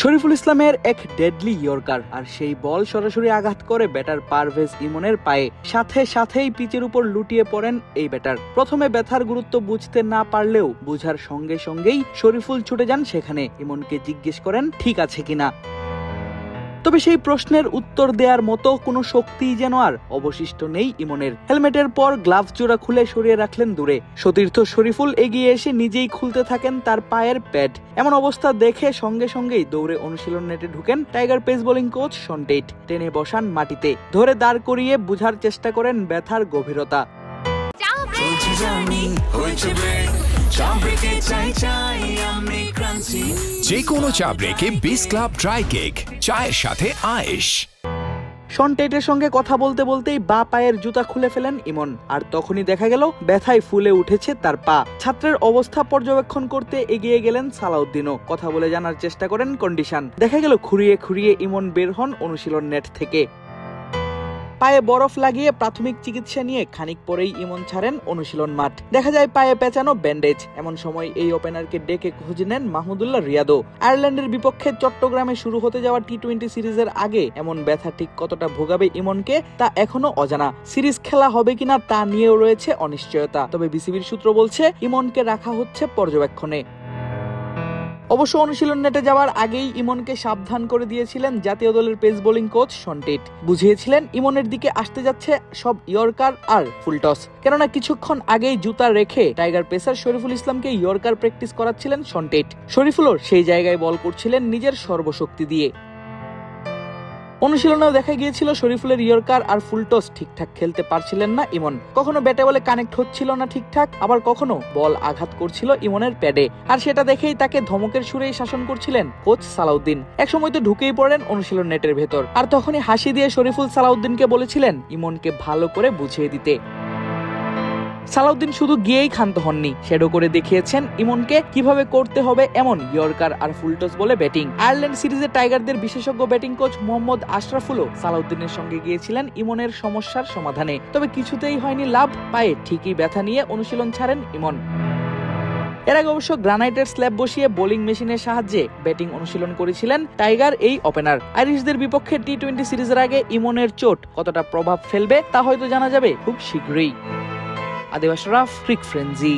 শরীফুল ইসলামের এক deadly yorker, আর সেই বল সরাসরি আঘাত করে ব্যাটার পারভেজ ইমনের পায়ে। সাথেই পিচের উপর লুটিয়ে পড়েন এই ব্যাটার। প্রথমে ব্যথার গুরুত্ব বুঝতে না পারলেও বুঝার সঙ্গেই শরীফুল ছুটে যান সেখানে। ইমনকে জিজ্ঞেস করেন ঠিক আছে কিনা। তবে সেই প্রশ্নের উত্তর দেওয়ার মতো কোনো শক্তিই যেন আর অবশিষ্ট নেই ইমনের। হেলমেটের পর গ্লাভস জোড়া খুলে সরিয়ে রাখলেন দূরে। সতীর্থ শরীফুল এগিয়ে এসে নিজেই খুলতে থাকেন তার পায়ের প্যাড। এমন অবস্থা দেখে সঙ্গেই দৌড়ে অনুশীলন নেটে ঢুকেন tiger pace bowling coach Shaun Tait. টেনে বসান মাটিতে, ধরে দাঁড় করিয়ে বুঝার চেষ্টা করেন ব্যথার গভীরতা। যে কোনো চা ব্রেকে বিস ক্লাব ড্রাই কেক, চায়ের সাথে আয়েশ। শন টেটের সঙ্গে কথা বলতেই বা পায়ের জুতা খুলে ফেলেন ইমন, আর তখনই দেখা গেল ব্যথায় ফুলে উঠেছে তার পা। ছাত্রের অবস্থা পর্যবেক্ষণ করতে এগিয়ে গেলেন সালাউদ্দিনও। কথা বলে জানার চেষ্টা করেন কন্ডিশন। দেখা গেল খুঁড়িয়ে ইমন বের হন অনুশীলন নেট থেকে। পায়ে বরফ লাগিয়ে প্রাথমিক চিকিৎসা নিয়ে খানিক পরেই ইমন ছাড়েন অনুশীলন মাঠ। দেখা যায় পায়ে পেঁচানো ব্যান্ডেজ। এমন সময় এই ওপেনারকে ডেকে খোঁজ নেন মাহমুদুল্লাহ রিয়াদও। আয়ারল্যান্ডের বিপক্ষে চট্টগ্রামে শুরু হতে যাওয়া টি-20 সিরিজের আগে এমন ব্যথা ঠিক কতটা ভোগাবে ইমনকে তা এখনো অজানা। সিরিজ খেলা হবে কিনা তা নিয়েও রয়েছে অনিশ্চয়তা। তবে বিসিবির সূত্র বলছে ইমনকে রাখা হচ্ছে পর্যবেক্ষণে। অবশ্য অনুশীলন নেটে যাওয়ার আগেই ইমনকে সাবধান করে দিয়েছিলেন জাতীয় দলের pace bowling coach Shaun Tait. বুঝিয়েছিলেন ইমনের দিকে আসতে যাচ্ছে সব ইয়র্কার আর ফুলটস। কেননা কিছুক্ষণ আগেই জুতা রেখে টাইগার পেসার শরীফুল ইসলামকে ইয়র্কার প্র্যাকটিস করাচ্ছিলেন শন টেট। শরীফুলও সেই জায়গায় বল করছিলেন নিজের সর্বশক্তি দিয়ে। অনুশীলনেও দেখা গিয়েছিল শরীফুলের ইয়র্কার আর ফুলটস ঠিকঠাক খেলতে পারছিলেন না ইমন। কখনো ব্যাটে বলে কানেক্ট হচ্ছিল না ঠিকঠাক, আবার কখনো বল আঘাত করছিল ইমনের প্যাডে। আর সেটা দেখেই তাকে ধমকের সুরেই শাসন করছিলেন কোচ সালাউদ্দিন। একসময় তো ঢুকেই পড়েন অনুশীলন নেটের ভেতর, আর তখনই হাসি দিয়ে শরীফুল সালাউদ্দিনকে বলেছিলেন ইমনকে ভালো করে বুঝিয়ে দিতে। সালাউদ্দিন শুধু গিয়েই ক্ষান্ত হননি, শ্যাডো করে দেখিয়েছেন ইমনকে কিভাবে করতে হবে এমন ইয়র্কার আর ফুলটস বলে ব্যাটিং। আয়ারল্যান্ড সিরিজে টাইগারদের বিশেষজ্ঞ ব্যাটিং কোচ মোহাম্মদ আশরাফুলও সালাউদ্দিনের সঙ্গে গিয়েছিলেন ইমনের সমস্যার সমাধানে। তবে কিছুতেই হয়নি লাভ। পায়ে ঠিকই ব্যথা নিয়ে অনুশীলন ছাড়েন ইমন। এর আগে অবশ্য গ্রানাইটের স্ল্যাব বসিয়ে বোলিং মেশিনের সাহায্যে ব্যাটিং অনুশীলন করেছিলেন টাইগার এই ওপেনার। আইরিশদের বিপক্ষে টি-20 সিরিজের আগে ইমনের চোট কতটা প্রভাব ফেলবে তা হয়তো জানা যাবে খুব শীঘ্রই। আদিব আশরাফ, ক্রিক ফ্রেঞ্জি।